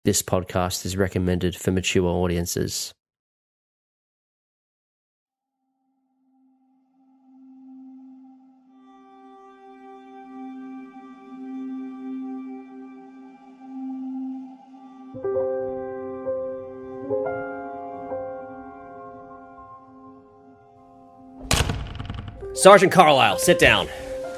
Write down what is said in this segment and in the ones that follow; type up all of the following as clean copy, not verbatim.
This podcast is recommended for mature audiences. Sergeant Carlisle, sit down.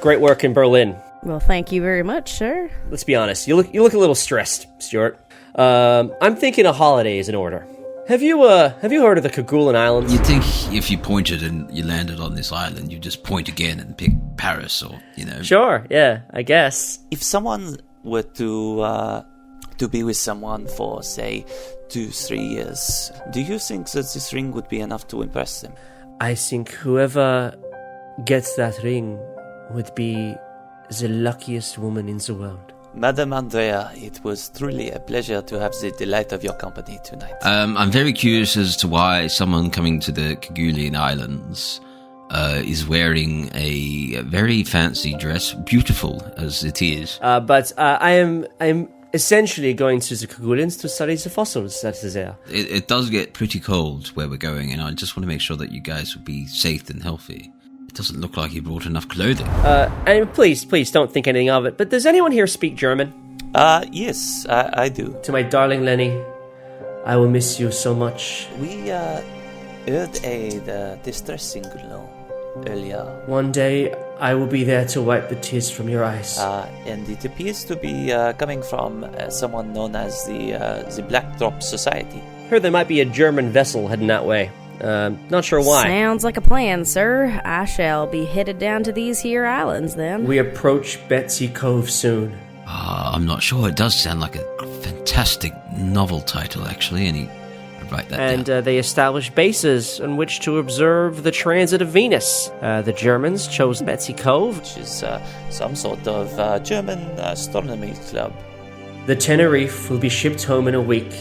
Great work in Berlin. Well, thank you very much, sir. Let's be honest. You look a little stressed, Stuart. I'm thinking a holiday is in order. Have you heard of the Kerguelen Islands? You'd think if you pointed and you landed on this island, you just point again and pick Paris or, Sure, yeah, I guess. If someone were to be with someone for, say, 2-3 years, do you think that this ring would be enough to impress them? I think whoever gets that ring would be the luckiest woman in the world. Madame Andrea, it was truly a pleasure to have the delight of your company tonight. I'm very curious as to why someone coming to the Kerguelen Islands is wearing a very fancy dress, beautiful as it is. But I'm essentially going to the Kerguelens to study the fossils that are there. It does get pretty cold where we're going, and I just want to make sure that you guys will be safe and healthy. It doesn't look like you brought enough clothing. And please don't think anything of it, but does anyone here speak German? Yes, I do. To my darling Lenny, I will miss you so much. We heard a distressing glow earlier. One day, I will be there to wipe the tears from your eyes. And it appears to be coming from someone known as the Black Drop Society. Heard there might be a German vessel heading that way. Not sure why. Sounds like a plan, sir. I shall be headed down to these here islands, then. We approach Betsy Cove soon. I'm not sure. It does sound like a fantastic novel title, actually, and I'd write that down. And they establish bases on which to observe the transit of Venus. The Germans chose Betsy Cove, which is some sort of German astronomy club. The Tenerife will be shipped home in a week,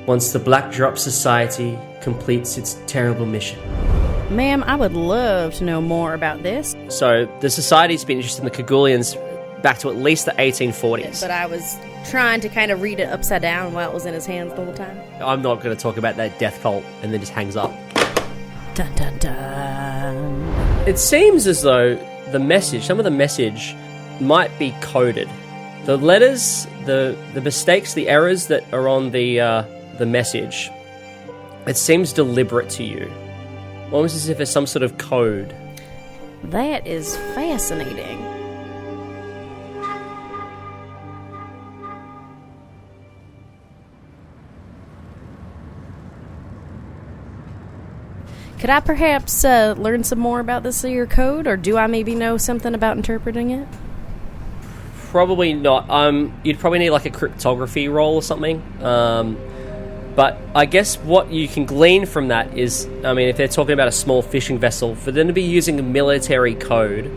once the Black Drop Society completes its terrible mission. Ma'am, I would love to know more about this. So, the Society's been interested in the Kerguelens back to at least the 1840s. But I was trying to kind of read it upside down while it was in his hands the whole time. I'm not going to talk about that death cult, and then just hangs up. Dun dun dun. It seems as though some of the message might be coded. The letters, the mistakes, the errors that are on the message, it seems deliberate to you. Almost as if there's some sort of code. That is fascinating. Could I perhaps learn some more about this here code, or do I maybe know something about interpreting it? Probably not. You'd probably need like a cryptography roll or something. But I guess what you can glean from that is, if they're talking about a small fishing vessel, for them to be using a military code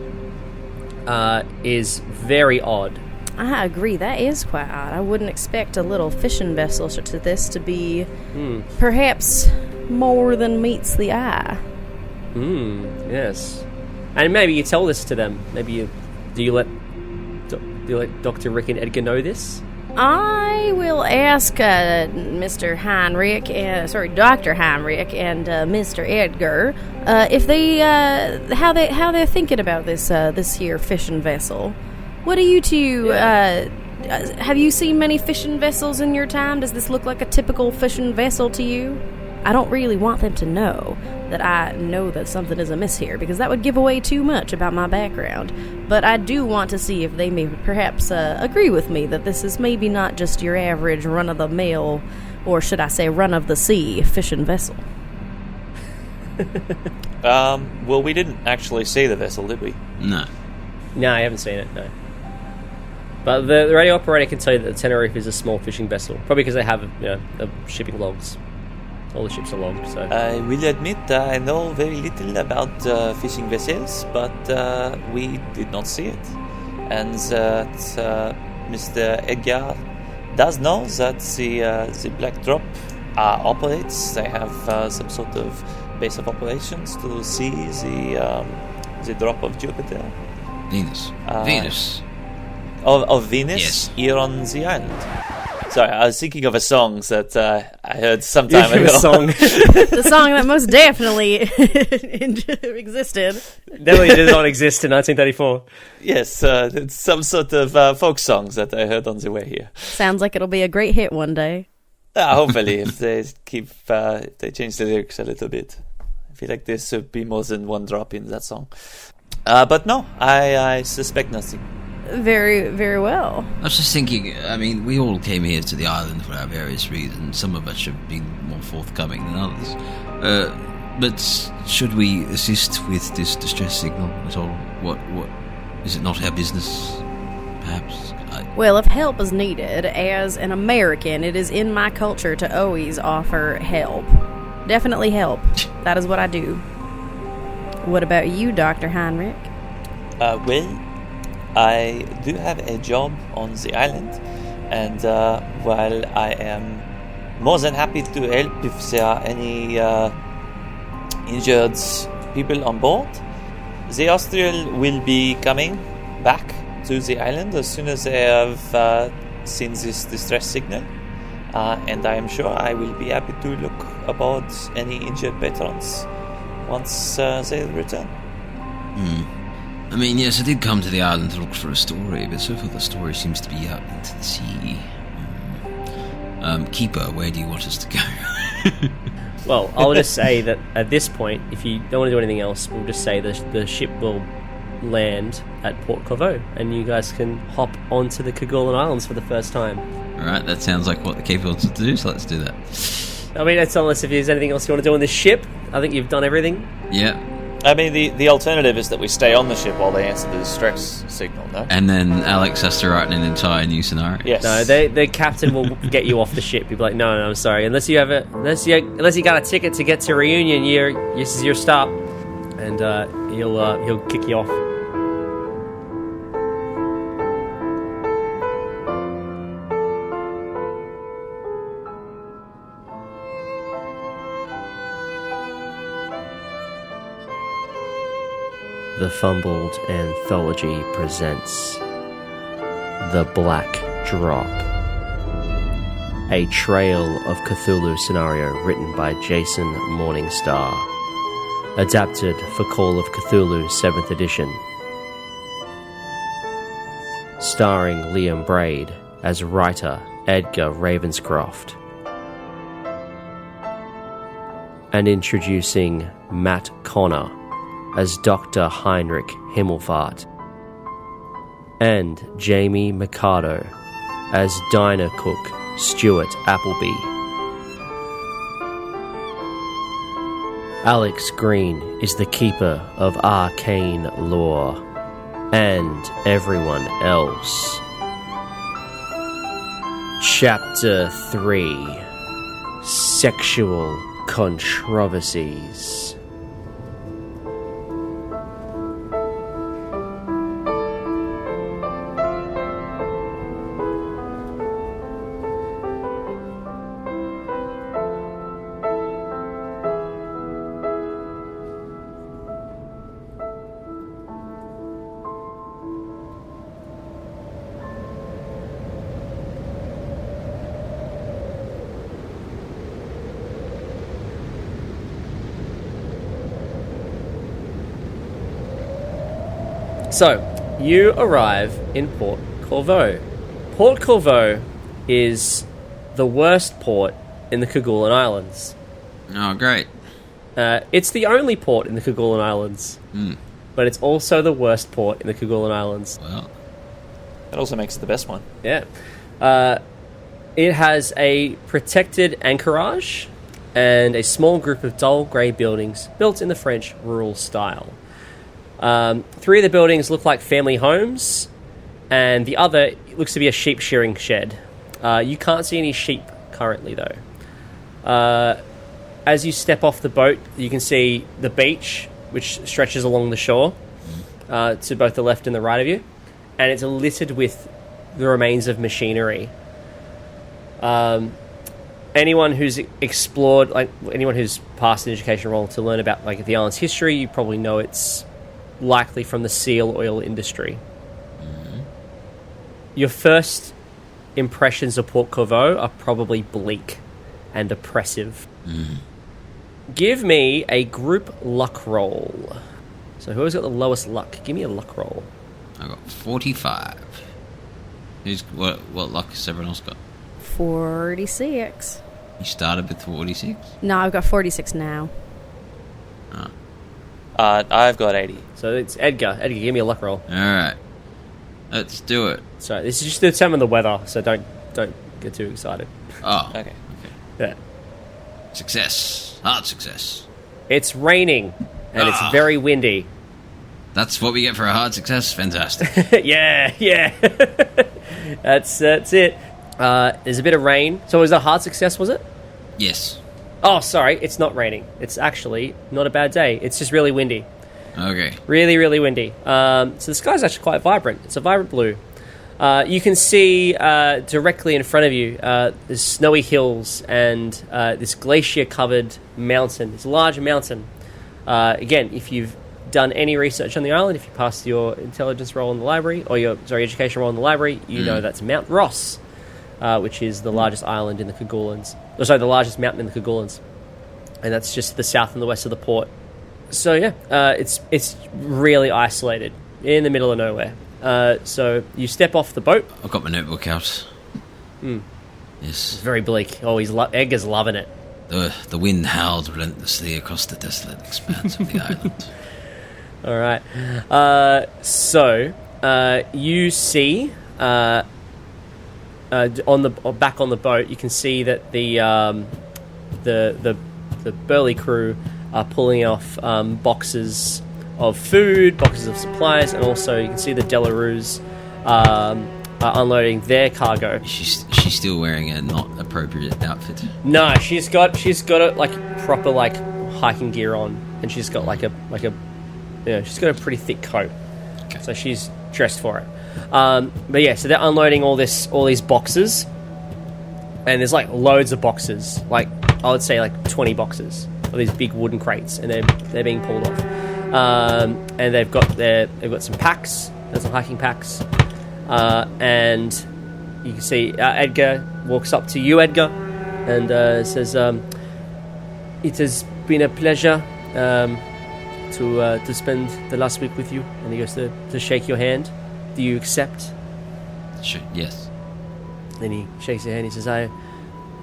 is very odd. I agree, that is quite odd. I wouldn't expect a little fishing vessel to this to be perhaps more than meets the eye. Yes. And maybe you tell this to them. Maybe do you let Dr. Rick and Edgar know this? I will ask Mr. Heinrich, Dr. Heinrich and Mr. Edgar if they how they're thinking about this here fishing vessel. What do you two have you seen many fishing vessels in your time? Does this look like a typical fishing vessel to you? I don't really want them to know that I know that something is amiss here, because that would give away too much about my background. But I do want to see if they may perhaps agree with me that this is maybe not just your average run-of-the-mill, or should I say run-of-the-sea fishing vessel. Well, we didn't actually see the vessel, did we? No, I haven't seen it, no. But the radio operator can tell you that the Tenerife is a small fishing vessel, probably because they have the shipping logs. All the ships are logged, so... I will admit I know very little about fishing vessels, but we did not see it. And that Mr. Edgar does know that the Black Drop operates. They have some sort of base of operations to see the drop of Jupiter. Venus. Venus. Of Venus? Yes. Here on the island. Sorry, I was thinking of a song that I heard some time ago. Song. The song that most definitely existed. Definitely did not exist in 1934. Yes, it's some sort of folk songs that I heard on the way here. Sounds like it'll be a great hit one day. Hopefully, if they if they change the lyrics a little bit. I feel like there should be more than one drop in that song. But no, I suspect nothing. Very, very well. I was just thinking, I mean, we all came here to the island for our various reasons. Some of us have been more forthcoming than others. But should we assist with this distress signal at all? What is it not our business, perhaps? Well, if help is needed, as an American, it is in my culture to always offer help. Definitely help. That is what I do. What about you, Dr. Heinrich? Well, I do have a job on the island, and while I am more than happy to help if there are any injured people on board, the Austral will be coming back to the island as soon as they have seen this distress signal, and I am sure I will be happy to look aboard any injured patrons once they return. I mean, yes, I did come to the island to look for a story, but so far the story seems to be out into the sea. Keeper, where do you want us to go? Well, I'll just say that at this point, if you don't want to do anything else, we'll just say the ship will land at Port Corvo, and you guys can hop onto the Kerguelen Islands for the first time. Alright, that sounds like what the keeper wants us to do, so let's do that. I mean, that's unless if there's anything else you want to do on this ship. I think you've done everything. Yeah. I mean, the alternative is that we stay on the ship while they answer the distress signal, no? And then Alex has to write an entire new scenario. Yes. No, the captain will get you off the ship. He'll be like, no, I'm sorry. Unless you got a ticket to get to Reunion, this is your stop, and he'll kick you off. The Fumbled Anthology presents The Black Drop, a Trail of Cthulhu scenario written by Jason Morningstar, adapted for Call of Cthulhu 7th edition, starring Liam Braid as writer Edgar Ravenscroft, and introducing Matt Connor as Dr. Heinrich Himmelfaht, and Jamie Mikado as diner cook Stuart Appleby. Alex Green is the keeper of arcane lore, and everyone else. Chapter 3: Sexual Controversies. So, you arrive in Port Corvo. Port Corvo is the worst port in the Kerguelen Islands. Oh, great. It's the only port in the Kerguelen Islands, but it's also the worst port in the Kerguelen Islands. Well, That also makes it the best one. Yeah. It has a protected anchorage and a small group of dull grey buildings built in the French rural style. 3 of the buildings look like family homes, and the other looks to be a sheep shearing shed. You can't see any sheep currently, though. As you step off the boat, you can see the beach, which stretches along the shore to both the left and the right of you, and it's littered with the remains of machinery. Anyone who's explored, anyone who's passed an education role to learn about the island's history, you probably know it's likely from the seal oil industry. Your first impressions of Port Corvo are probably bleak and oppressive. Give me a group luck roll. So who's got the lowest luck? Give me a luck roll. I got 45. What luck has everyone else got? 46. You started with 46? No, I've got 46 now. I've got 80. So it's Edgar. Edgar, give me a luck roll. Alright. Let's do it. So this is just to determine the weather, so don't get too excited. Oh. Okay. Yeah. Success. Hard success. It's raining, and it's very windy. That's what we get for a hard success? Fantastic. yeah. That's it. There's a bit of rain. So was that a hard success, was it? Yes. Oh, sorry, it's not raining. It's actually not a bad day. It's just really windy. Okay. Really, really windy. So the sky's actually quite vibrant. It's a vibrant blue. You can see directly in front of you there's snowy hills and this glacier-covered mountain, this large mountain. Again, if you've done any research on the island, if you passed your intelligence roll in the library, or your education roll in the library, you know that's Mount Ross, which is the largest island in the Kerguelens. The largest mountain in the Kerguelens. And that's just to the south and the west of the port. So yeah, it's really isolated in the middle of nowhere. So you step off the boat. I've got my notebook out. Yes. It's very bleak. Oh, Edgar's loving it. The wind howled relentlessly across the desolate expanse of the island. All right. So you see back on the boat, you can see that the burly crew are pulling off boxes of food, boxes of supplies, and also you can see the Delarues are unloading their cargo. She's still wearing a not appropriate outfit. No, she's got it like proper like hiking gear on, and she's got she's got a pretty thick coat. Okay. So she's dressed for it. But yeah, so they're unloading all these boxes, and there's like loads of boxes, like I would say like 20 boxes of these big wooden crates, and they're being pulled off. And they've got some packs, there's some hiking packs, and you can see Edgar walks up to you, Edgar, and says, "It has been a pleasure to spend the last week with you." And he goes to shake your hand. Do you accept? Sure, yes. Then he shakes your hand. He says, "I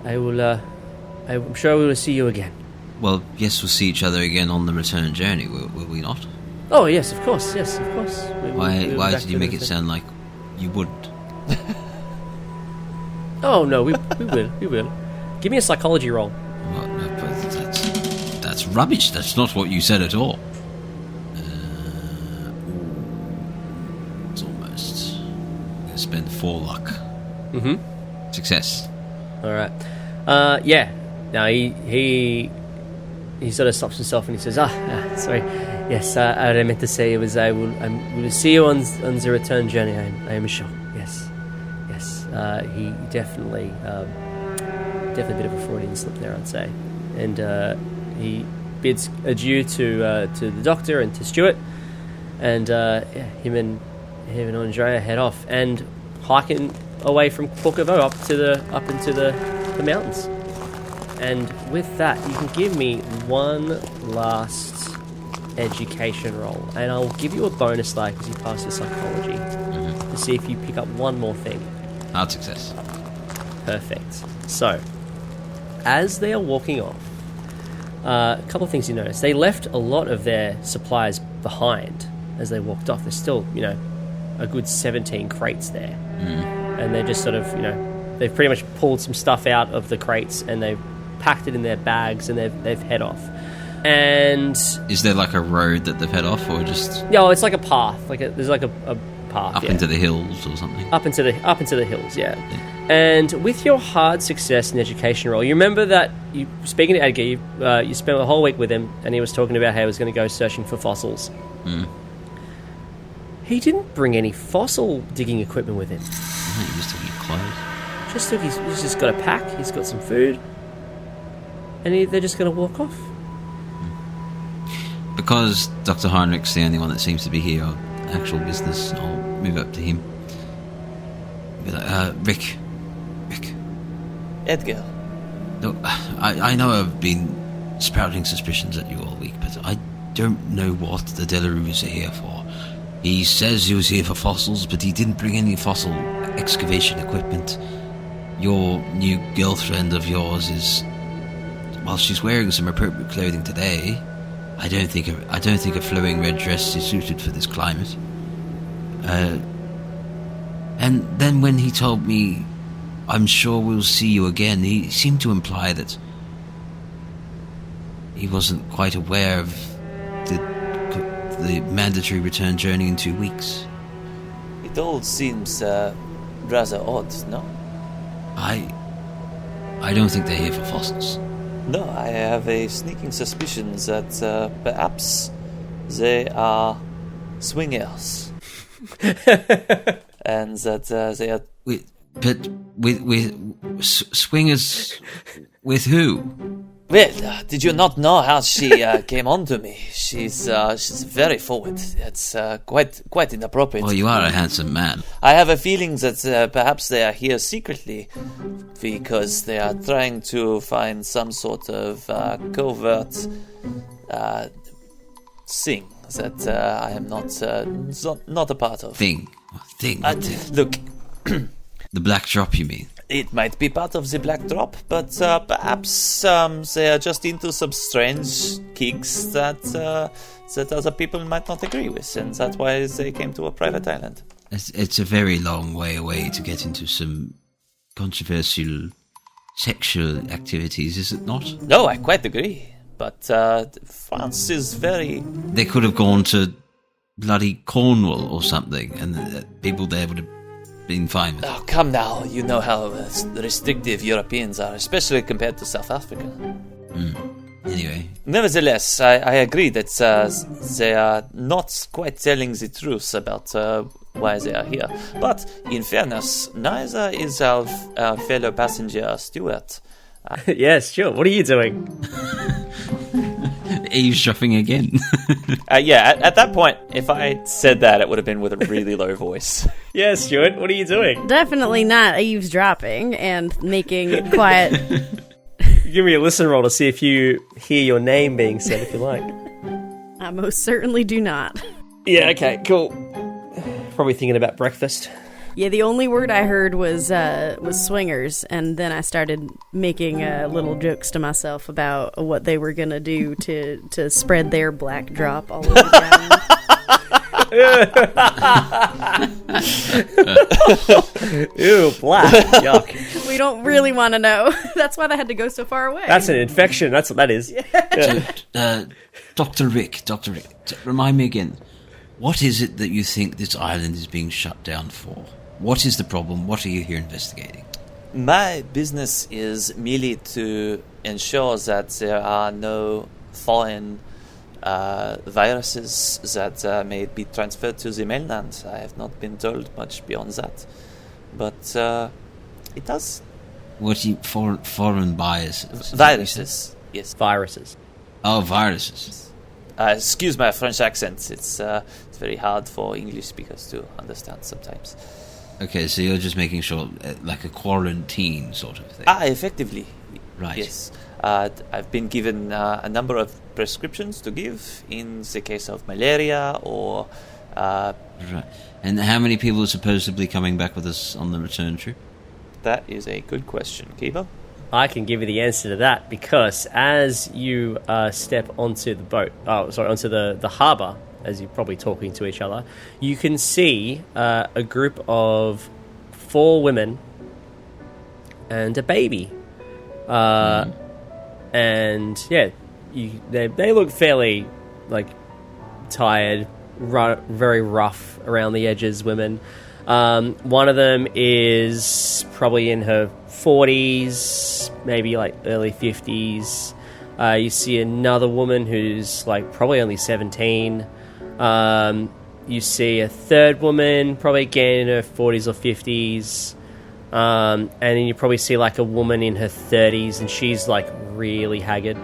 will. I'm sure we will see you again." Well, yes, we'll see each other again on the return journey, will we not? Oh, yes, of course. Yes, of course. Why did you make it sound like you wouldn't? Oh, no, we will. We will. Give me a psychology roll. Well, no, but that's rubbish. That's not what you said at all. It's almost... I'm going to spend 4 luck. Mm-hmm. Success. All right. Yeah. Now, he sort of stops himself and he says, sorry. Yes, what I meant to say was I will see you on the return journey, I am sure. Yes. He definitely a bit of a Freudian slip there, I'd say. And he bids adieu to the doctor and to Stuart, and him and Andrea head off and hiking away from Corcovo up into the mountains. And with that, you can give me one last education roll, and I'll give you a bonus die because you passed your psychology to see if you pick up one more thing. Hard success. Perfect. So, as they are walking off, a couple of things you notice. They left a lot of their supplies behind as they walked off. There's still, a good 17 crates there. And they're just sort of, they've pretty much pulled some stuff out of the crates and they've packed it in their bags and they've head off. And is there like a road that they've head off, or just... Yeah, it's like a path. There's like a path. Up into the hills or something? Up into the hills, yeah. And with your hard success in the education role, you remember that, speaking to Edgar, you spent the whole week with him, and he was talking about how he was going to go searching for fossils. He didn't bring any fossil digging equipment with him. No, he just took his clothes. He's just got a pack, he's got some food, and they're just going to walk off. Because Dr. Heinrich's the only one that seems to be here on actual business, I'll move up to him. Be like, Rick, Rick. Edgar. No, I know I've been sprouting suspicions at you all week, but I don't know what the Delarues are here for. He says he was here for fossils, but he didn't bring any fossil excavation equipment. Your new girlfriend of yours is... While she's wearing some appropriate clothing today, I don't think a flowing red dress is suited for this climate. And then when he told me, I'm sure we'll see you again, he seemed to imply that he wasn't quite aware of the mandatory return journey in 2 weeks. It all seems rather odd, no? I don't think they're here for fossils. No, I have a sneaking suspicion that perhaps they are swingers. And that they are... With swingers... With who? Well, did you not know how she came on to me? She's very forward. It's quite inappropriate. Well, you are a handsome man. I have a feeling that perhaps they are here secretly because they are trying to find some sort of covert thing that I am not a part of. Thing. Look, the black drop, you mean? it might be part of the Black Drop, but perhaps they are just into some strange kicks that other people might not agree with, and that's why they came to a private island. It's a very long way away to get into some controversial sexual activities, is it not? No, I quite agree. But France is very... They could have gone to bloody Cornwall or something, and people there would have been fine with it. Oh, come now. You know how restrictive Europeans are, especially compared to South Africa. Anyway. Nevertheless, I agree that they are not quite telling the truth about why they are here. But, in fairness, neither is our fellow passenger, Stuart. Yes, sure. What are you doing? Eavesdropping again. At that point, if I said that, it would have been with a really low voice. Yeah, Stuart, what are you doing? Definitely not eavesdropping and making quiet. Give me a listen roll to see if you hear your name being said, if you like. I most certainly do not. Yeah, okay, cool. Probably thinking about breakfast. Yeah, the only word I heard was swingers, and then I started making little jokes to myself about what they were gonna do to spread their black drop all over town. Ew, black. Yuck. We don't really want to know. That's why they had to go so far away. That's an infection. That's what that is. So, Dr. Rick, remind me again. What is it that you think this island is being shut down for? What is the problem? What are you here investigating? My business is merely to ensure that there are no foreign viruses that may be transferred to the mainland. I have not been told much beyond that. But it does. What do you... foreign biases? Viruses, yes. Viruses. Oh, viruses. Excuse my French accent. It's very hard for English speakers to understand sometimes. Okay, so you're just making sure, like a quarantine sort of thing. Effectively. Right. Yes. I've been given a number of prescriptions to give in the case of malaria or... Right. And how many people are supposedly coming back with us on the return trip? That is a good question, Kiba. I can give you the answer to that, because as you step onto the boat, onto the harbour, as you're probably talking to each other, you can see a group of 4 women and a baby. And yeah, they look fairly tired, very rough around the edges. Women. One of them is probably in her 40s, maybe early 50s. You see another woman who's probably only 17. You see a third woman, probably again in her 40s or 50s. And then you probably see a woman in her 30s, and she's really haggard.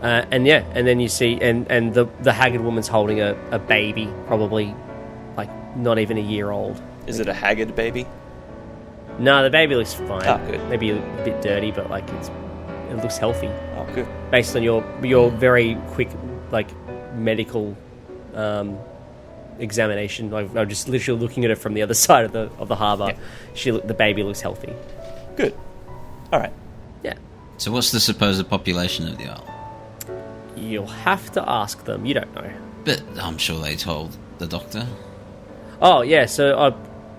And then you see, and the haggard woman's holding a baby, probably not even a year old. Is it a haggard baby? No, the baby looks fine. Oh, good. Maybe a bit dirty, but like it looks healthy Oh, good. based on your very quick like medical examination. I'm just literally looking at it from the other side of the harbour. Yeah. The baby looks healthy. Good. All right. Yeah. So what's the supposed population of the isle? You'll have to ask them. You don't know. But I'm sure they told the doctor. Oh yeah. So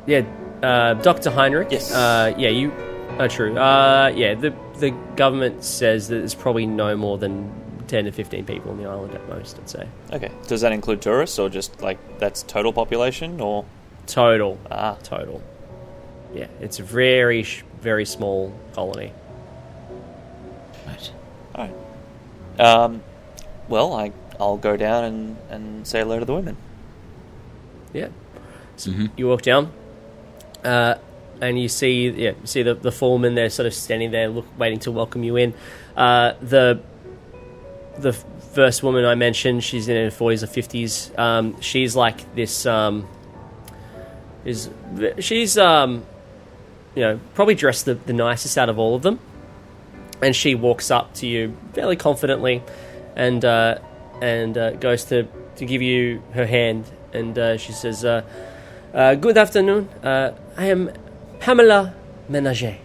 Dr. Heinrich. Yes. Yeah. You. True. Yeah. The government says that there's probably no more than 10 to 15 people on the island at most, I'd say. Okay. Does that include tourists, or just like that's total population, or Total. ah? Total. Yeah, it's a very, very small colony. Right. All right. Well, I'll go down and say hello to the women. Yeah. So you walk down, and you see the foreman. They're sort of standing there, waiting to welcome you in. The first woman I mentioned, she's in her 40s or 50s. She's like this. She's probably dressed the nicest out of all of them, and she walks up to you fairly confidently, and goes to give you her hand, and she says, "Good afternoon. I am Pamela Ménager,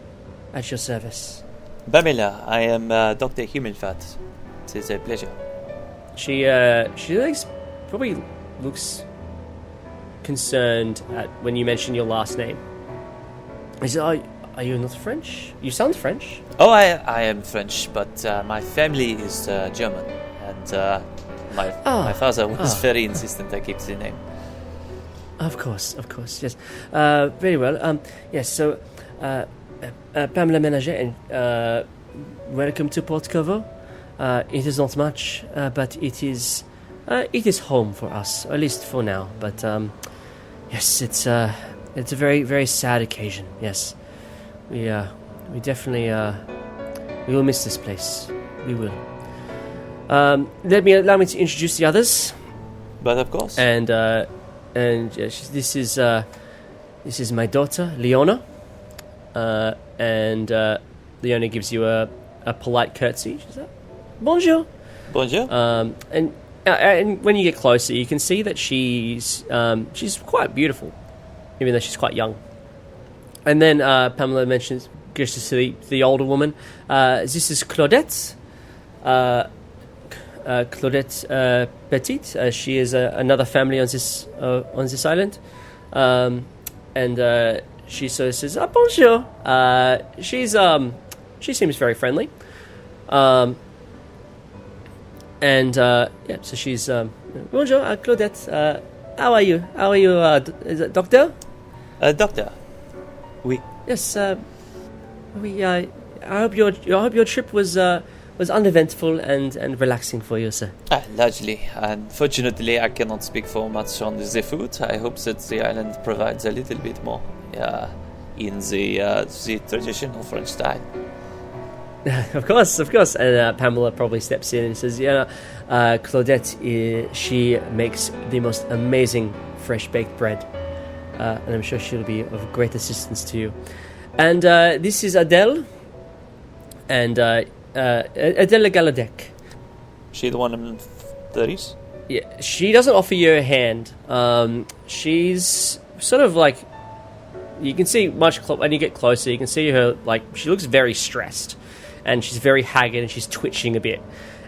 at your service." Pamela, I am Dr. Himmelfaht. It is a pleasure. She probably looks concerned at when you mention your last name. He said, "Are you not French? You sound French." Oh, I am French, but my family is German, and my father was very insistent I keep the name. Of course, yes. Very well. Yes, so Pamela Ménager, and welcome to Port Covo. It is not much, but it is home for us, at least for now. But yes, it's a very, very sad occasion. Yes, we definitely we will miss this place. We will. Allow me to introduce the others. But of course. And this is my daughter Leona, and Leona gives you a polite curtsy. She's like, "Bonjour." Bonjour. And when you get closer, you can see that she's quite beautiful, even though she's quite young. And then Pamela gestures to the older woman. This is Claudette. Claudette Petit. She is another family on this island, and she sort of says, "Bonjour." She seems very friendly. So she's "Bonjour, Claudette. How are you? Is it doctor?" Doctor. Oui. Yes. I hope your trip was uneventful and relaxing for you, sir. Largely. Unfortunately, I cannot speak for much on the food. I hope that the island provides a little bit more in the traditional French style. Of course. And Pamela probably steps in and says, Claudette, she makes the most amazing fresh-baked bread. And I'm sure she'll be of great assistance to you. And this is Adele. And Adele Galadec. She the one in 30s? Yeah, she doesn't offer you a hand. She's sort of like... You can see when you get closer, you can see her, like, she looks very stressed. And she's very haggard and she's twitching a bit.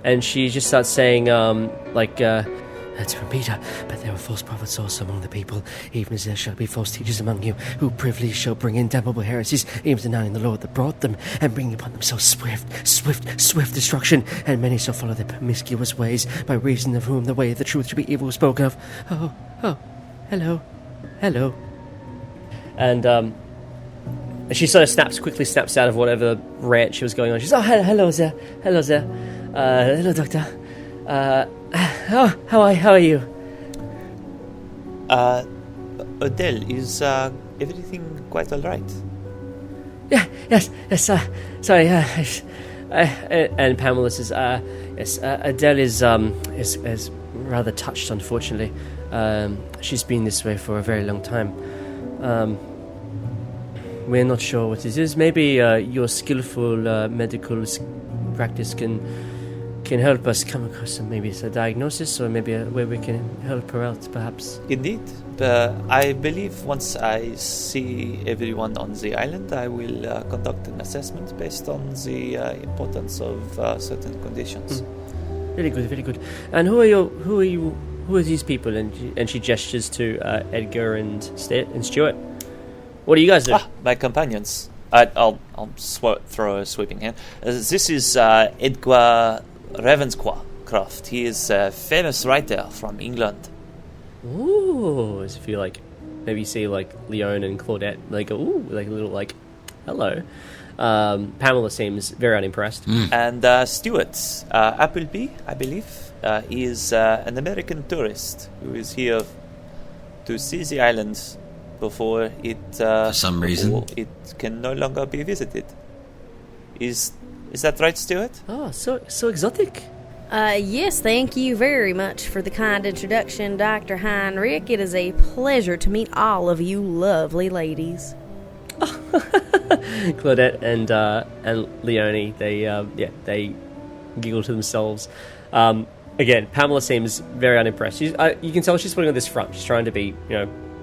And she just starts saying, "That's from Peter, but there are false prophets also among the people, even as there shall be false teachers among you, who privily shall bring in damnable heresies, even denying the Lord that brought them, and bringing upon themselves swift destruction, and many shall follow their promiscuous ways, by reason of whom the way of the truth shall be evil spoken of." Oh, hello. And she sort of quickly snaps out of whatever rant she was going on. She's, hello there. Hello, doctor. How are you? Adele, is everything quite all right? Yes. Sorry. And Pamela says, yes. Adele is rather touched, unfortunately. She's been this way for a very long time. we're not sure what it is. Maybe your skillful medical practice can help us come across maybe it's a diagnosis or maybe a way we can help her out, perhaps. Indeed. I believe once I see everyone on the island, I will conduct an assessment based on the importance of certain conditions. Very good, very good. And who are these people? And she gestures to Edgar and Stuart. What do you guys do? My companions. I'll throw a sweeping hand. This is Edgar Ravenscroft. He is a famous writer from England. Ooh, as if you maybe see Lorne and Claudette, ooh, a little hello. Pamela seems very unimpressed. And Stuart Appleby, I believe, is an American tourist who is here to see the island before it for some reason it can no longer be visited. Is that right, Stuart? Oh, so exotic. Yes, thank you very much for the kind introduction, Dr. Heinrich. It is a pleasure to meet all of you lovely ladies. Claudette and Leonie, they giggle to themselves. Again, Pamela seems very unimpressed. You can tell she's putting on this front. She's trying to be,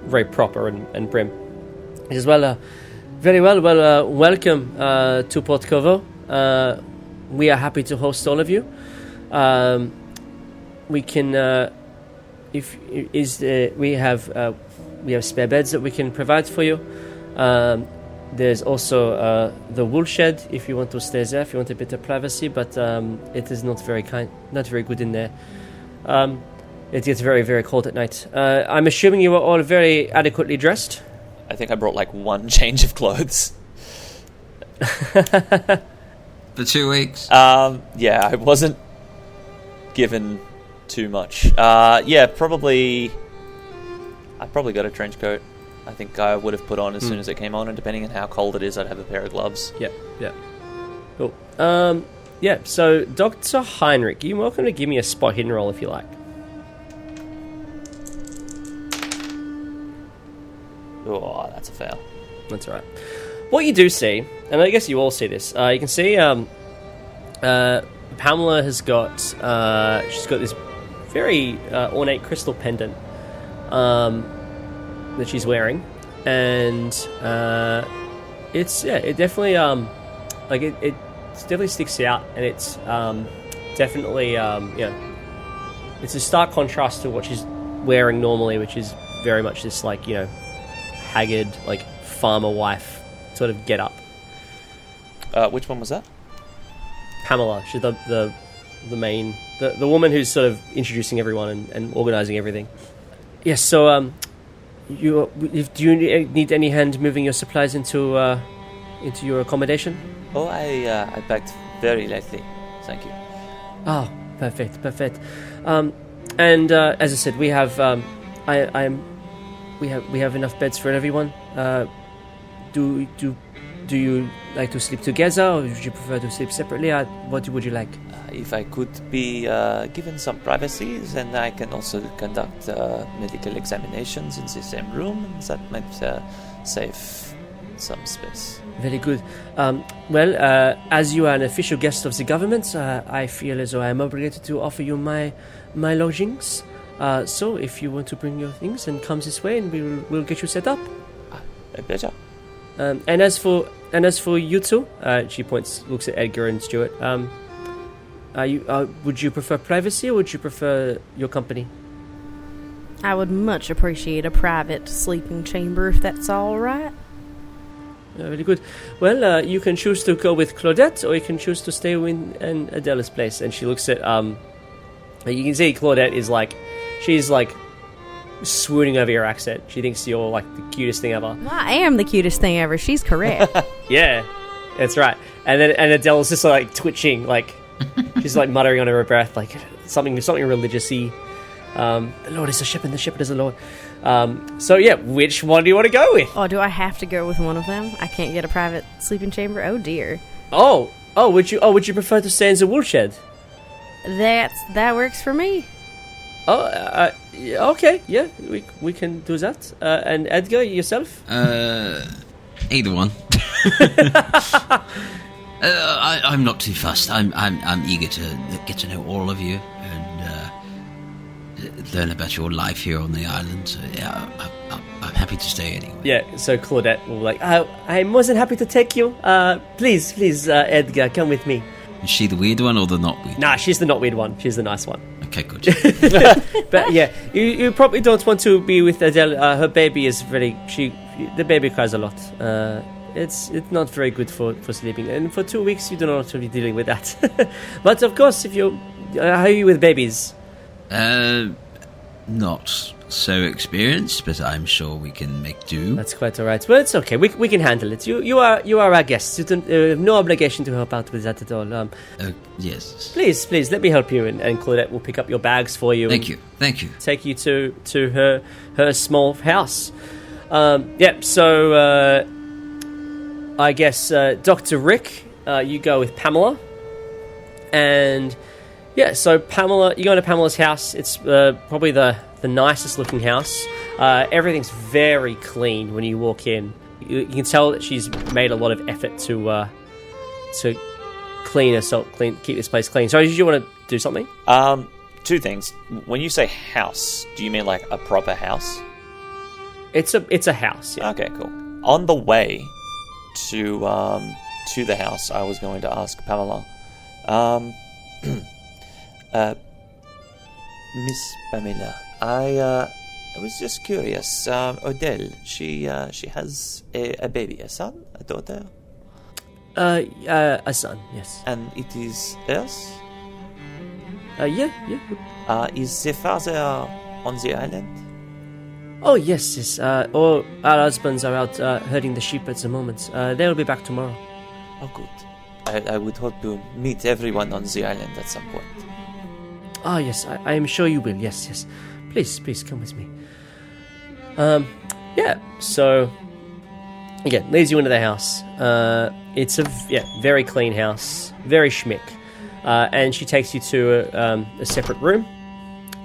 very proper and prim. She says, very well. Welcome to Port Covo. We are happy to host all of you. We can, we have spare beds that we can provide for you. There's also the wool shed if you want to stay there, if you want a bit of privacy, but it is not very good in there. It gets very, very cold at night. I'm assuming you are all very adequately dressed. I think I brought one change of clothes. for 2 weeks. Yeah, I wasn't given too much. I probably got a trench coat. I think I would have put on as soon as it came on, and depending on how cold it is, I'd have a pair of gloves. Yeah. Cool. So Dr. Heinrich, you're welcome to give me a spot hidden roll if you like. Oh, that's a fail. That's all right. What you do see, and I guess you all see this, you can see Pamela has got, she's got this very ornate crystal pendant that she's wearing, and it definitely it definitely sticks out, and it's definitely it's a stark contrast to what she's wearing normally, which is very much this haggard farmer wife sort of get up. Which one was that? Pamela. She's the main the woman who's sort of introducing everyone and organizing everything. Yes. So do you need any hand moving your supplies into your accommodation? Oh, I packed very lightly. Thank you. Oh, perfect. And as I said, we have we have enough beds for everyone. Do you like to sleep together, or would you prefer to sleep separately? What would you like? If I could be given some privacy, then I can also conduct medical examinations in the same room, and that might save some space. Very good. As you are an official guest of the government, I feel as though I am obligated to offer you my lodgings. So if you want to bring your things, and come this way, and we'll get you set up. A pleasure. And as for you two, she looks at Edgar and Stuart. Would you prefer privacy, or would you prefer your company? I would much appreciate a private sleeping chamber, if that's all right. Very good. Well, you can choose to go with Claudette, or you can choose to stay in Adela's place. And she looks at you can see Claudette is she's swooning over your accent. She thinks you're the cutest thing ever. Well, I am the cutest thing ever. She's correct. Yeah, that's right. And Adele's just twitching, she's muttering under her breath, something religiousy. The Lord is a ship, and the shepherd is the Lord. So yeah, which one do you want to go with? Oh, do I have to go with one of them? I can't get a private sleeping chamber? Oh dear. Would you prefer to stay in the wool shed? That works for me. Okay, yeah, we can do that. And Edgar, yourself? Either one. I'm not too fussed. I'm eager to get to know all of you and learn about your life here on the island. So yeah, I'm happy to stay anyway. Yeah, so Claudette will be like, I'm more than happy to take you. Please, Edgar, come with me. Is she the weird one or the not weird? Nah, she's the not weird one. She's the nice one. Okay, good. But yeah, you probably don't want to be with Adele. Her baby is the baby cries a lot. It's not very good for sleeping. And for 2 weeks, you do not want to be dealing with that. But of course, if you... how are you with babies? Not so experienced, but I'm sure we can make do. That's quite all right. Well, it's okay. We can handle it. You are our guests. You don't have no obligation to help out with that at all. Yes. Please, let me help you. And Claudette will pick up your bags for you. Thank you. Take you to her small house. So I guess Dr. Rick, you go with Pamela. And yeah, so Pamela, you go into Pamela's house. It's probably the nicest looking house. Everything's very clean when you walk in. You can tell that she's made a lot of effort to clean herself, keep this place clean. So, did you want to do something? 2 things. When you say house, do you mean like a proper house? It's a house. Yeah. Okay, cool. On the way to the house, I was going to ask Pamela, Miss Pamela, I was just curious. Odell, she has a baby, a son, a daughter. A son, yes. And it is hers? Yeah. Is the father on the island? Oh, yes. All our husbands are out herding the sheep at the moment. They'll be back tomorrow. Oh, good. I would hope to meet everyone on the island at some point. Ah, yes, I am sure you will. Yes. Please, come with me. So, again, leads you into the house. It's a very clean house, very schmick. And she takes you to a separate room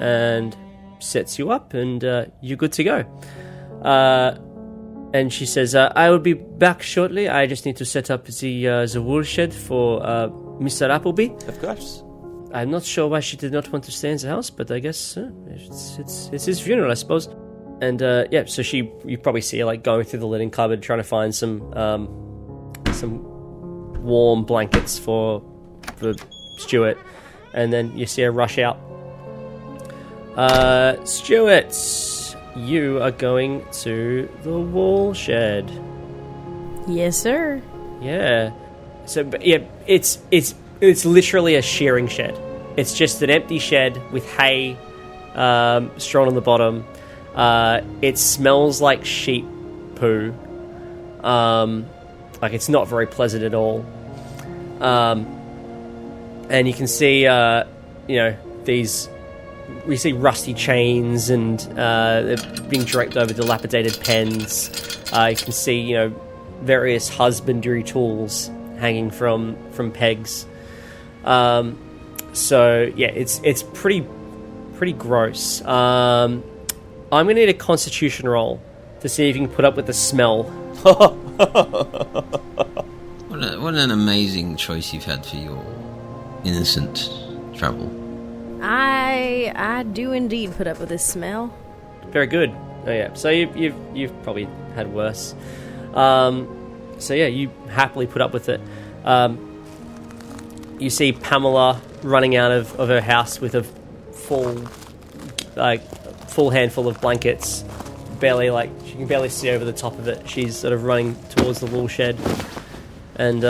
and sets you up, and you're good to go. And she says, I will be back shortly. I just need to set up the wool shed for Mr. Appleby. Of course. I'm not sure why she did not want to stay in the house, but I guess it's his funeral, I suppose. And so you probably see her like going through the linen cupboard trying to find some warm blankets for Stuart, and then you see her rush out. Stuart, you are going to the wool shed. Yes, sir. Yeah. So, but yeah, it's literally a shearing shed. It's just an empty shed with hay strewn on the bottom. It smells like sheep poo. Like it's not very pleasant at all. And you can see, we see rusty chains and they're being draped over dilapidated pens. You can see, various husbandry tools hanging from pegs. So yeah, it's pretty gross. I'm gonna need a Constitution roll to see if you can put up with the smell. What an amazing choice you've had for your innocent travel. I do indeed put up with this smell. Very good. Oh yeah. So you've probably had worse. So yeah, you happily put up with it. You see Pamela running out of her house with a full handful of blankets. She can barely see over the top of it. She's sort of running towards the wool shed, and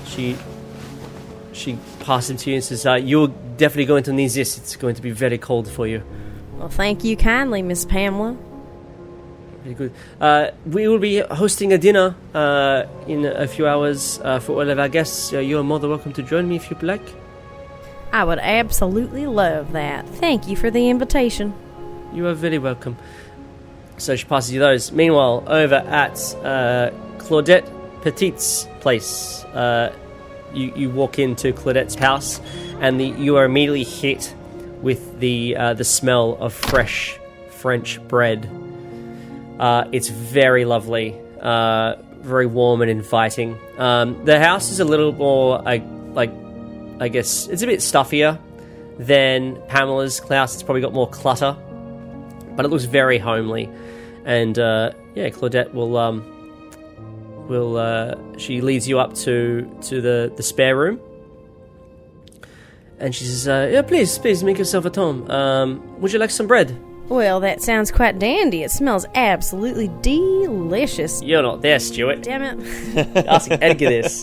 she passes to you and says, "You're definitely going to need this. It's going to be very cold for you." Well, thank you kindly, Miss Pamela. Very good. We will be hosting a dinner in a few hours for all of our guests. You're more than welcome to join me if you'd like. I would absolutely love that. Thank you for the invitation. You are very welcome. So she passes you those. Meanwhile, over at Claudette Petit's place, you walk into Claudette's house, and you are immediately hit with the smell of fresh French bread. It's very lovely. very warm and inviting. The house is a little more, I guess, it's a bit stuffier than Pamela's house. It's probably got more clutter, but it looks very homely. And Claudette she leads you up to the spare room, and she says, please make yourself at home. Would you like some bread? Well, that sounds quite dandy. It smells absolutely delicious. You're not there, Stuart. Damn it. Asking Edgar this.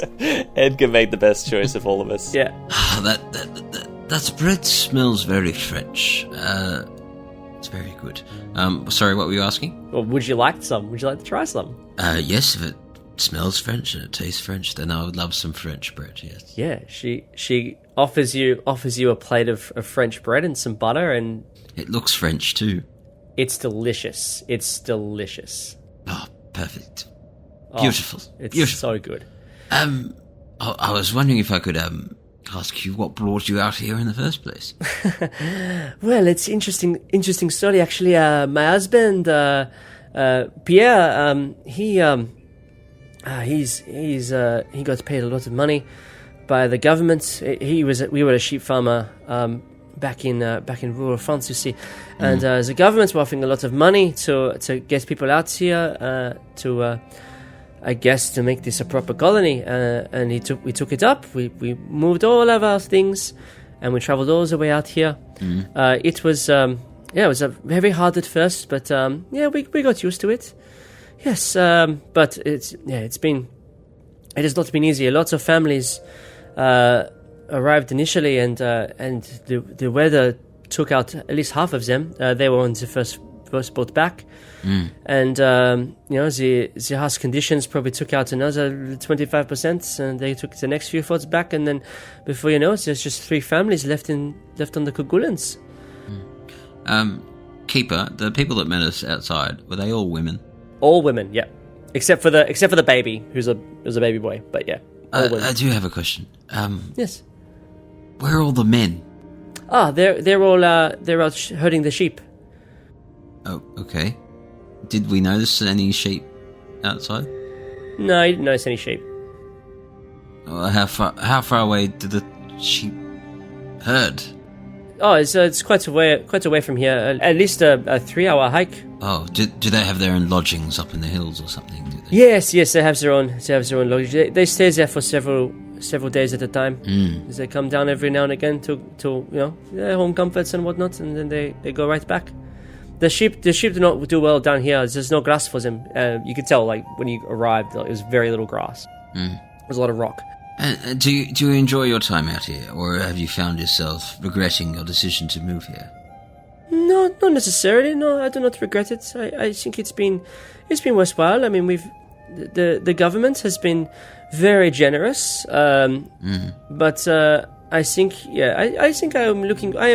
Edgar made the best choice of all of us. Yeah. That bread smells very French. It's very good. Sorry, what were you asking? Well, would you like some? Would you like to try some? Yes, if it smells French and it tastes French, then I would love some French bread, yes. Yeah, she offers you a plate of French bread and some butter, and it looks French too. It's delicious. Oh, perfect. Beautiful. It's beautiful. So good. I was wondering if I could ask you what brought you out here in the first place. Well, it's interesting story actually. My husband Pierre, he got paid a lot of money by the government. We were a sheep farmer back in rural France, you see, and the government were offering a lot of money to get people out here I guess to make this a proper colony, and we took it up. We moved all of our things, and we traveled all the way out here. It was it was very hard at first, but we got used to it. Yes, but it has not been easy. Lots of families arrived initially, and the weather took out at least half of them. They were on the first boat back, and the harsh conditions probably took out another 25%, and they took the next few boats back, and then before you know it, there's just 3 families left on the Kerguelens. Keeper, the people that met us outside, were they all women? All women, yeah, except for the baby, who's a baby boy. But yeah, all women. I do have a question. Yes. Where are all the men? They're all they're out herding the sheep. Oh, okay. Did we notice any sheep outside? No, I didn't notice any sheep. Well, how far away did the sheep herd? Oh, it's quite away from here. At least a 3-hour hike. Oh, do they have their own lodgings up in the hills or something? Do they? Yes, they have their own lodging. They stay there for several days at a time. They come down every now and again to their home comforts and whatnot, and then they go right back. The sheep do not do well down here. There's no grass for them. You could tell, like, when you arrived, it was very little grass. There's a lot of rock. Do you enjoy your time out here, or have you found yourself regretting your decision to move here? No, not necessarily. No, I do not regret it. I think it's been worthwhile. I mean, the government has been very generous. But I think I am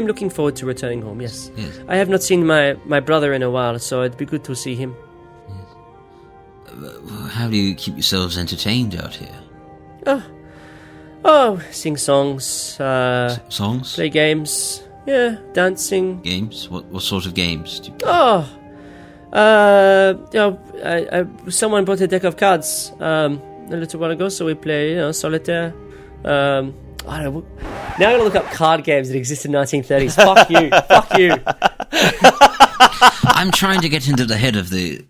looking forward to returning home. Yes. I have not seen my brother in a while, so it'd be good to see him. Yes. How do you keep yourselves entertained out here? Sing songs. Songs? Play games. Yeah, dancing. Games? What sort of games do you play? Someone brought a deck of cards a little while ago, so we play, solitaire. I don't know. Now I'm gonna look up card games that exist in 1930s. Fuck you. Fuck you. I'm trying to get into the head of the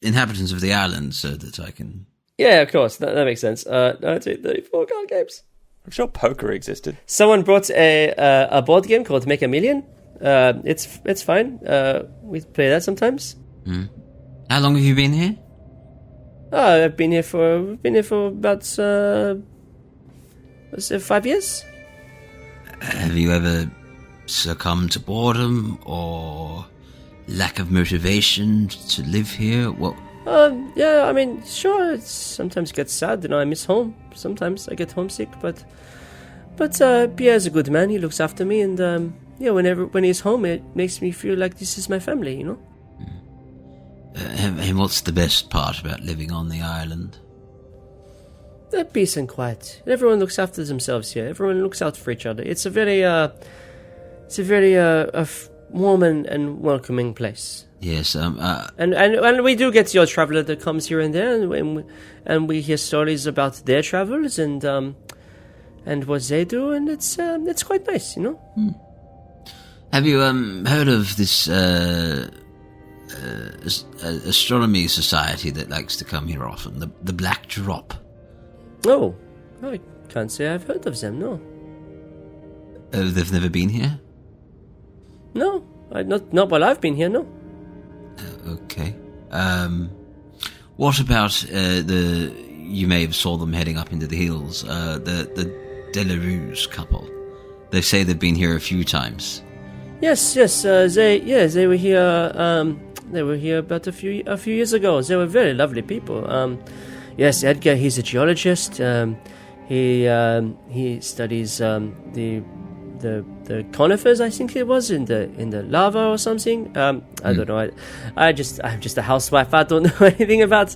inhabitants of the island so that I can... Yeah, of course. That makes sense. 1934 card games. I'm sure poker existed. Someone brought a board game called Make a Million. It's fine. We play that sometimes. How long have you been here? I've been here for about 5 years. Have you ever succumbed to boredom or lack of motivation to live here? What? Yeah, I mean, sure. It sometimes gets sad. I miss home. Sometimes I get homesick, but Pierre's a good man. He looks after me, and when he's home, it makes me feel like this is my family. And what's the best part about living on the island? The peace and quiet. Everyone looks after themselves here. Everyone looks out for each other. It's a very warm and welcoming place. Yes. And we do get your traveller that comes here and there, and we hear stories about their travels and what they do, and it's quite nice, you know. Have you heard of this astronomy society that likes to come here often? The Black Drop. Oh, I can't say I've heard of them. No. They've never been here? No, not while I've been here. No. Okay. What about you may have saw them heading up into the hills, the Delarue couple. They say they've been here a few times. Yes, they were here. They were here about a few years ago. They were very lovely people. Yes, Edgar, he's a geologist. He studies the conifers, I think it was, in the lava or something. I don't know. I'm just a housewife. I don't know anything about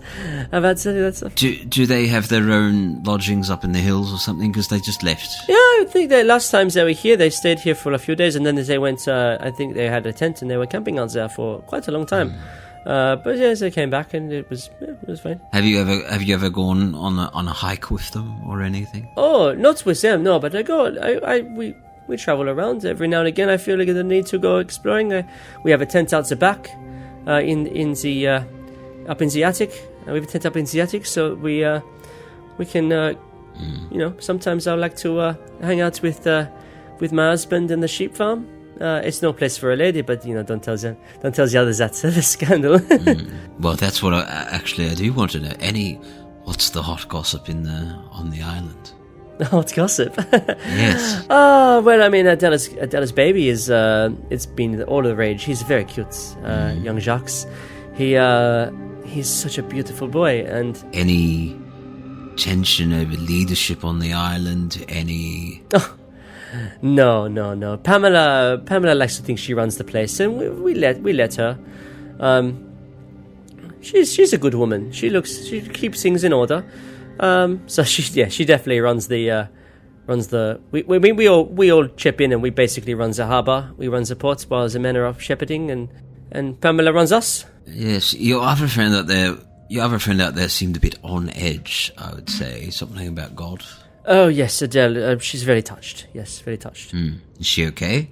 that stuff. Do they have their own lodgings up in the hills or something? Because they just left. Yeah, I think the last times they were here, they stayed here for a few days, and then they went. I think they had a tent and they were camping out there for quite a long time. But yes, they came back and it was fine. Have you ever gone on a hike with them or anything? Oh, not with them, no. But we travel around every now and again. I feel like the need to go exploring. We have a tent out the back, up in the attic. We have a tent up in the attic, so we can. Sometimes I like to hang out with my husband in the sheep farm. It's no place for a lady, but don't tell the others that's a scandal. Well, that's what I do want to know. What's the hot gossip on the island? Hot gossip. Yes. Oh well, I mean, Adela's baby is it's been all the rage. He's very cute, young Jacques. He's such a beautiful boy. And any tension over leadership on the island? Any? Oh. No. Pamela likes to think she runs the place, and we let her. She's a good woman. She keeps things in order. So she definitely runs the. We all chip in, and we basically runs the harbour. We runs the port while the men are off shepherding, and Pamela runs us. Yes, your other friend out there seemed a bit on edge. I would say something about God. Oh, yes, Adele. She's very touched. Yes, very touched. Is she okay?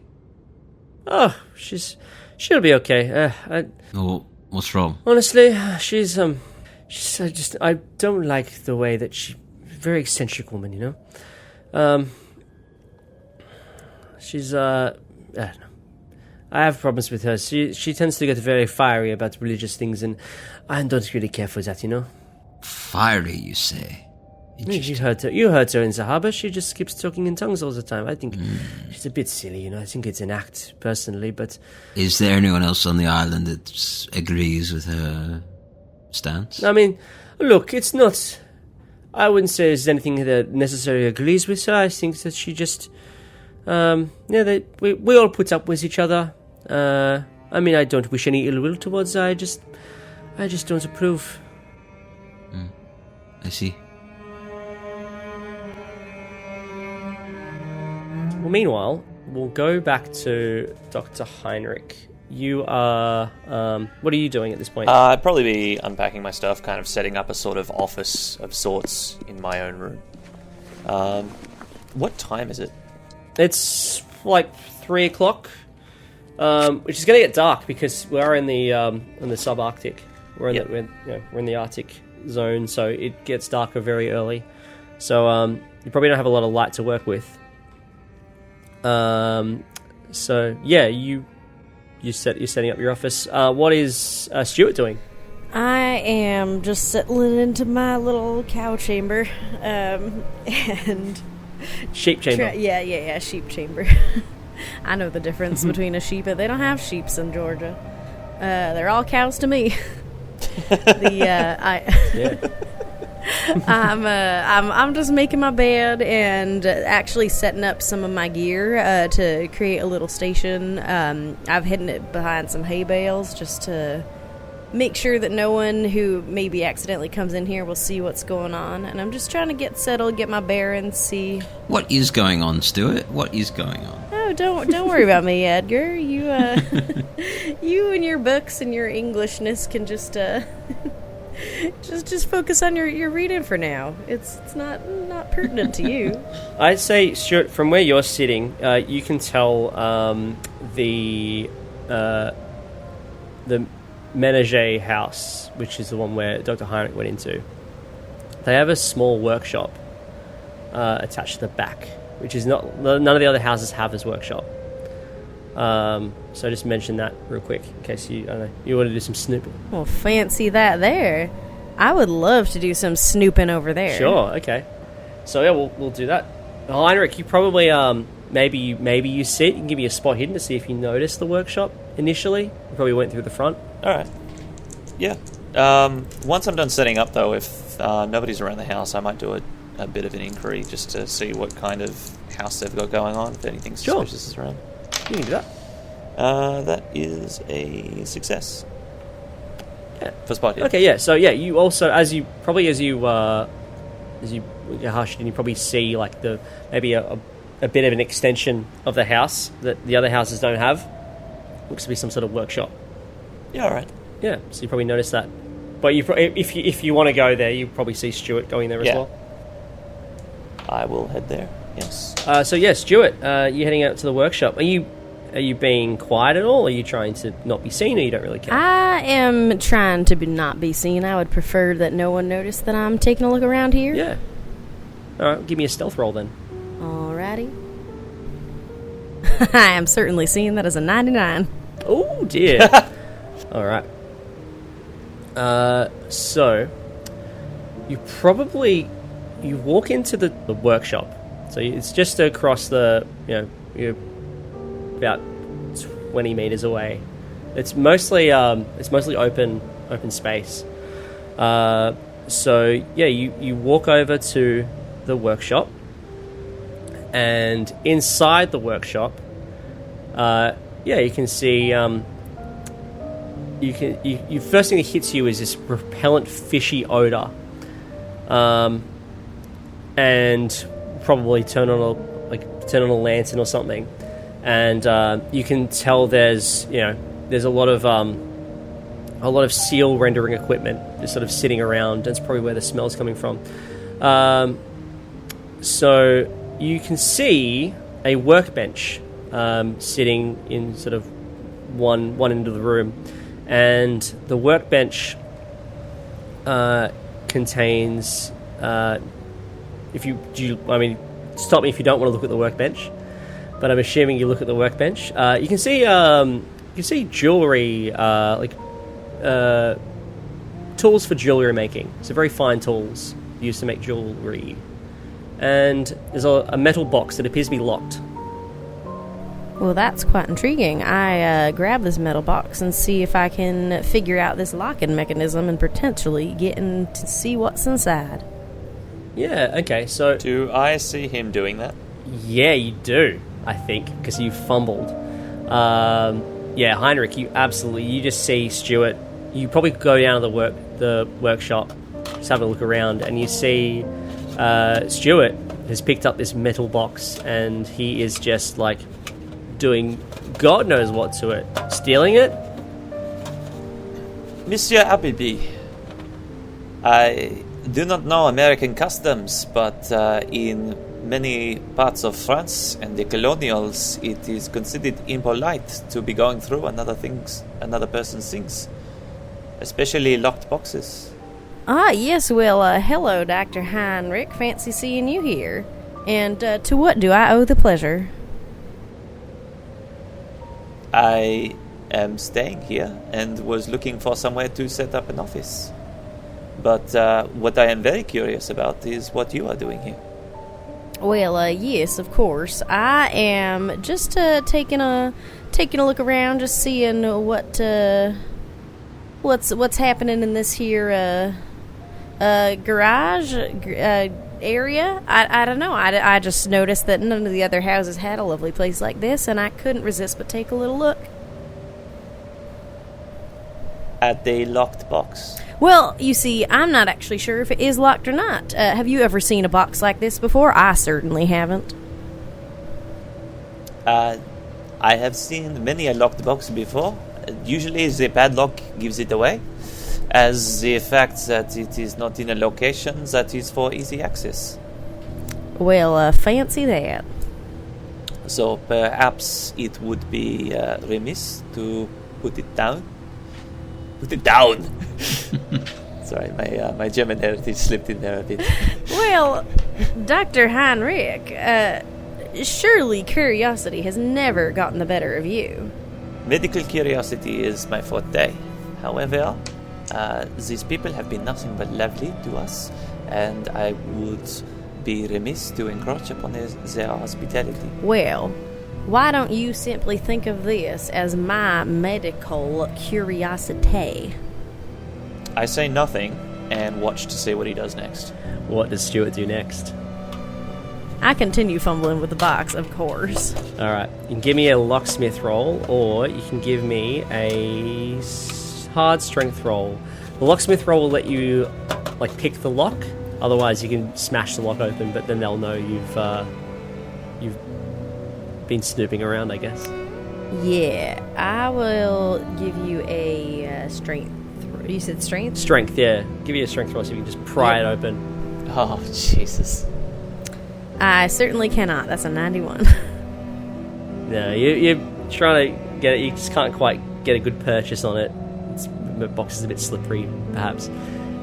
Oh, she'll be okay. What's wrong? Honestly, I don't like the way that very eccentric woman, you know? She's, I don't know. I have problems with her. She tends to get very fiery about religious things, and I don't really care for that, you know? Fiery, you say? You heard her in the harbour. She just keeps talking in tongues all the time. I think she's a bit silly, you know. I think it's an act, personally, but... Is there anyone else on the island that agrees with her stance? I mean, look, it's not... I wouldn't say there's anything that necessarily agrees with her. I think that she just... we all put up with each other. I mean, I don't wish any ill will towards her. I just don't approve. I see. Well, meanwhile, we'll go back to Dr. Heinrich. You are... what are you doing at this point? I'd probably be unpacking my stuff, kind of setting up a sort of office of sorts in my own room. What time is it? It's like 3 o'clock, which is going to get dark because we are in the subarctic. We're in the Arctic zone, so it gets darker very early. So you probably don't have a lot of light to work with. So yeah, you're setting up your office. What is Stuart doing? I am just settling into my little cow chamber, and sheep chamber. Sheep chamber. I know the difference between a sheep. They don't have sheeps in Georgia. They're all cows to me. I'm just making my bed and actually setting up some of my gear to create a little station. I've hidden it behind some hay bales just to make sure that no one who maybe accidentally comes in here will see what's going on. And I'm just trying to get settled, get my bearings, see... What is going on, Stuart? What is going on? Oh, don't worry about me, Edgar. You you and your books and your Englishness can just just focus on your reading for now. It's not pertinent to you. I'd say, Stuart, from where you're sitting, you can tell the Ménager house, which is the one where Dr. Heinrich went into. They have a small workshop attached to the back, which is not, none of the other houses have this workshop. So just mention that real quick in case you want to do some snooping. Well, fancy that there. I would love to do some snooping over there. Sure, okay. So yeah, we'll do that. Heinrich, you probably maybe you see it. You can give me a spot hidden to see if you noticed the workshop initially. You probably went through the front. All right. Yeah. Once I'm done setting up, though, if nobody's around the house, I might do a bit of an inquiry just to see what kind of house they've got going on, if anything suspicious is around. You can do that. That is a success. Yeah, for spot hidden. Okay, yeah. So yeah, you also as you hush in, you probably see like maybe a bit of an extension of the house that the other houses don't have. Looks to be some sort of workshop. Yeah, all right. Yeah, so you probably noticed that. But if you want to go there, you probably see Stuart going there as well. I will head there. Yes. So yeah, Stuart, you're heading out to the workshop. Are you being quiet at all? Are you trying to not be seen, or you don't really care? I am trying to not be seen. I would prefer that no one noticed that I'm taking a look around here. Yeah. All right, give me a stealth roll then. Alrighty. I am certainly seeing that as a 99. Oh dear. All right. So you walk into the workshop. So it's just across you're about 20 meters away. It's mostly open space. So yeah, you walk over to the workshop, and inside the workshop, you can see. You first thing that hits you is this repellent fishy odor, and probably turn on a lantern or something, and you can tell there's a lot of seal rendering equipment just sort of sitting around. That's probably where the smell's coming from. So you can see a workbench sitting in sort of one end of the room, and the workbench contains. Stop me if you don't want to look at the workbench, but I'm assuming you look at the workbench. You can see jewelry, tools for jewelry making. So very fine tools used to make jewelry, and there's a metal box that appears to be locked. Well, that's quite intriguing. I grab this metal box and see if I can figure out this locking mechanism and potentially get in to see what's inside. Yeah, okay, so... Do I see him doing that? Yeah, you do, I think, because you fumbled. Heinrich, you just see Stuart. You probably go down to the workshop, just have a look around, and you see Stuart has picked up this metal box, and he is just, doing God knows what to it. Stealing it? Monsieur Appleby, I do not know American customs, but in many parts of France and the colonials, it is considered impolite to be going through another person's things, especially locked boxes. Ah, yes, well, hello, Dr. Heinrich. Fancy seeing you here. And to what do I owe the pleasure? I am staying here and was looking for somewhere to set up an office. But what I am very curious about is what you are doing here. Well, yes, of course. I am just taking a look around, just seeing what's happening in this here garage area. I don't know. I just noticed that none of the other houses had a lovely place like this, and I couldn't resist but take a little look. At the locked box? Well, you see, I'm not actually sure if it is locked or not. Have you ever seen a box like this before? I certainly haven't. I have seen many a locked box before. Usually the padlock gives it away, as the fact that it is not in a location that is for easy access. Well, fancy that. So perhaps it would be remiss to put it down. Put it down! Sorry, my German heritage slipped in there a bit. Well, Dr. Heinrich, surely curiosity has never gotten the better of you. Medical curiosity is my forte. However, these people have been nothing but lovely to us, and I would be remiss to encroach upon their hospitality. Well, why don't you simply think of this as my medical curiosity? I say nothing and watch to see what he does next. What does Stuart do next? I continue fumbling with the box, of course. Alright, you can give me a locksmith roll, or you can give me a hard strength roll. The locksmith roll will let you, pick the lock. Otherwise, you can smash the lock open, but then they'll know you've been snooping around, I guess. Yeah, I will give you a strength. You said strength? Strength, yeah. Give you a strength roll so you can just pry it open. Oh, Jesus. I certainly cannot. That's a 91. No, you're trying to get it. You just can't quite get a good purchase on it. The box is a bit slippery, perhaps.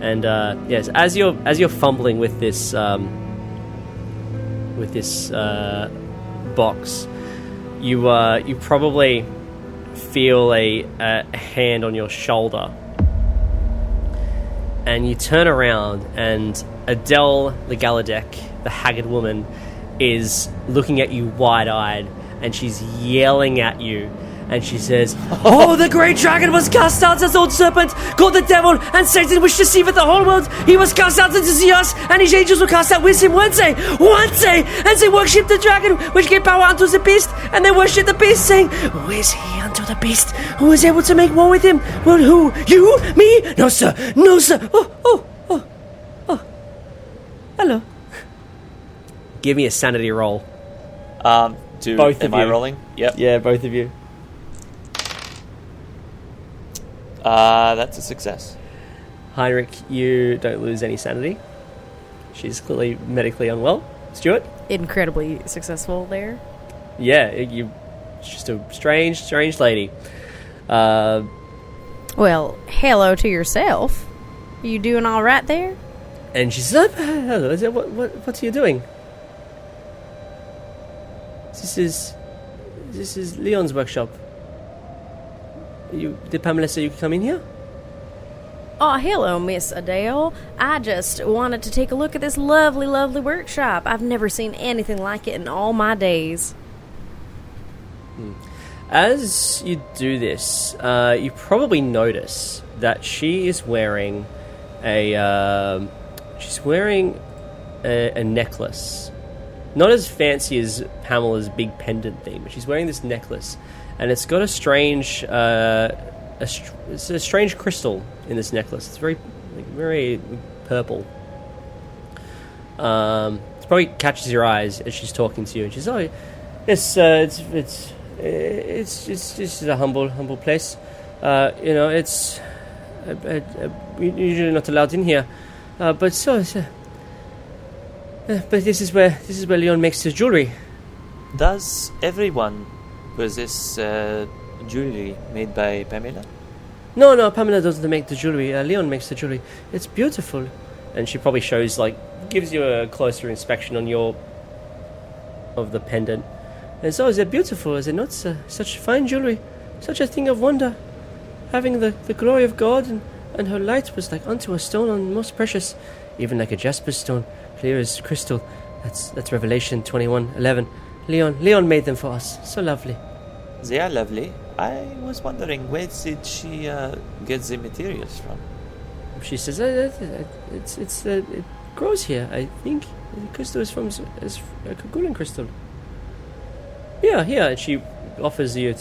And yes, as you're fumbling with this box, you probably feel a hand on your shoulder, and you turn around, and Adele the Galadec, the haggard woman, is looking at you wide-eyed, and she's yelling at you. And she says, "Oh, the great dragon was cast out as old serpent, called the devil, and Satan which deceiveth the whole world. He was cast out into the earth, and his angels were cast out with him one day, and they worshipped the dragon, which gave power unto the beast, and they worshipped the beast, saying, Who is he unto the beast? Who is able to make war with him? Well, who? You? Me? No, sir. No, sir. Oh. Hello. Give me a sanity roll. Am I you. rolling? Yep. Yeah, both of you. That's a success. Heinrich, you don't lose any sanity. She's clearly medically unwell. Stuart? Incredibly successful there. Yeah, she's just a strange lady. Well, hello to yourself. You doing all right there? And she says, hello, what are you doing? This is Leon's workshop. Did Pamela say you could come in here? Oh, hello, Miss Adele. I just wanted to take a look at this lovely, lovely workshop. I've never seen anything like it in all my days. As you do this, you probably notice that she is wearing a necklace. Not as fancy as Pamela's big pendant thing, but she's wearing this necklace, and it's got a strange, it's a strange crystal in this necklace. It's very purple. It probably catches your eyes as she's talking to you, and she's it's just a humble place. It's usually not allowed in here, but this is where Leon makes his jewelry. Does everyone possess jewelry made by Pamela? No, Pamela doesn't make the jewelry. Leon makes the jewelry. It's beautiful. And she probably gives you a closer inspection of the pendant. And so, is it beautiful? Is it not such fine jewelry? Such a thing of wonder. Having the glory of God and her light was like unto a stone and most precious, even like a jasper stone, clear as crystal. That's Revelation 21:11. Leon made them for us. So lovely. They are lovely. I was wondering, where did she get the materials from? She says it grows here. I think the crystal is from a Kerguelen crystal. Yeah. And she offers you you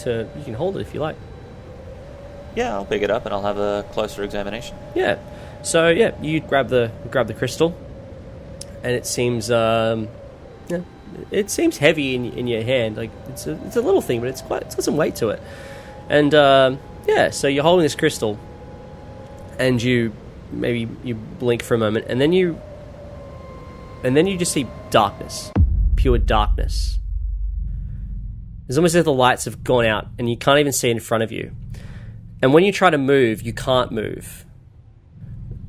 can hold it if you like. Yeah, I'll pick it up and I'll have a closer examination. Yeah. So you grab the crystal, and it seems It seems heavy in your hand. Like it's a little thing, but it's got some weight to it. And so you're holding this crystal, and you blink for a moment, and then you just see darkness, pure darkness. It's almost as if the lights have gone out, and you can't even see in front of you. And when you try to move, you can't move.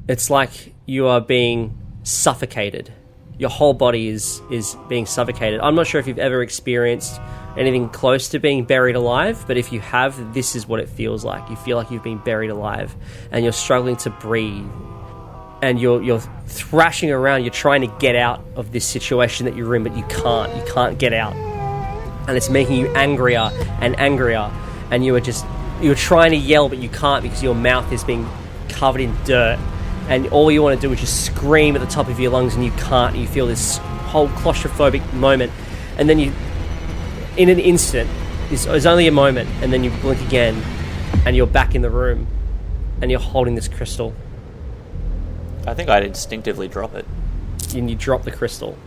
It's like you are being suffocated. Your whole body is being suffocated. I'm not sure if you've ever experienced anything close to being buried alive, but if you have, this is what it feels like. You feel like you've been buried alive, and you're struggling to breathe, and you're thrashing around. You're trying to get out of this situation that you're in, but you can't get out, and it's making you angrier and angrier. And you're trying to yell, but you can't because your mouth is being covered in dirt. And all you want to do is just scream at the top of your lungs, and you can't. You feel this whole claustrophobic moment. And then you, in an instant, it's only a moment, and then you blink again, and you're back in the room, and you're holding this crystal. I think I'd instinctively drop it. And you drop the crystal.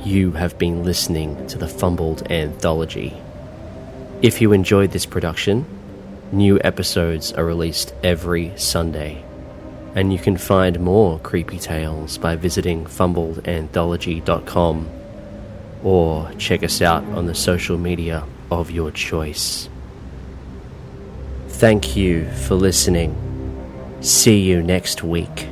You have been listening to the Fumbled Anthology. If you enjoyed this production, new episodes are released every Sunday, and you can find more creepy tales by visiting fumbledanthology.com or check us out on the social media of your choice. Thank you for listening. See you next week.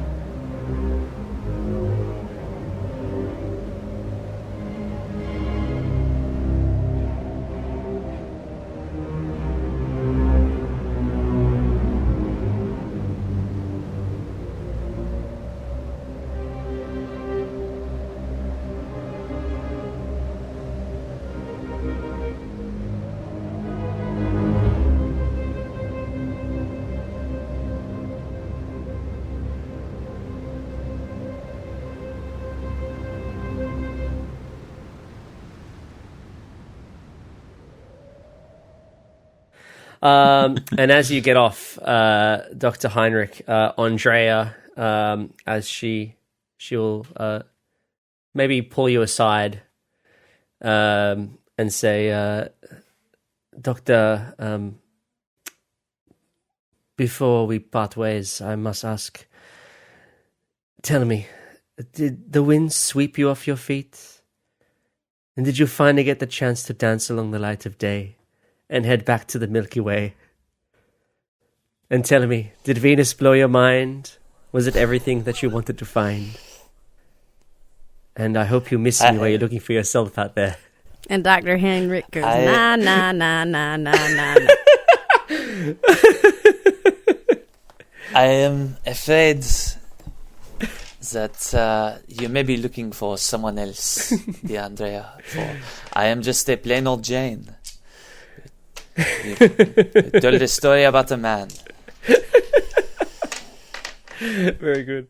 And as you get off, Dr. Heinrich, Andrea, as she'll maybe pull you aside and say, Doctor, before we part ways, I must ask, tell me, did the wind sweep you off your feet? And did you finally get the chance to dance along the light of day and head back to the Milky Way? And tell me, did Venus blow your mind? Was it everything that you wanted to find? And I hope you miss me while you're looking for yourself out there. And Dr. Heinrich goes, nah, nah, nah, nah, nah, nah. I am afraid that you may be looking for someone else, dear Andrea. For I am just a plain old Jane. You told a story about a man. Very good.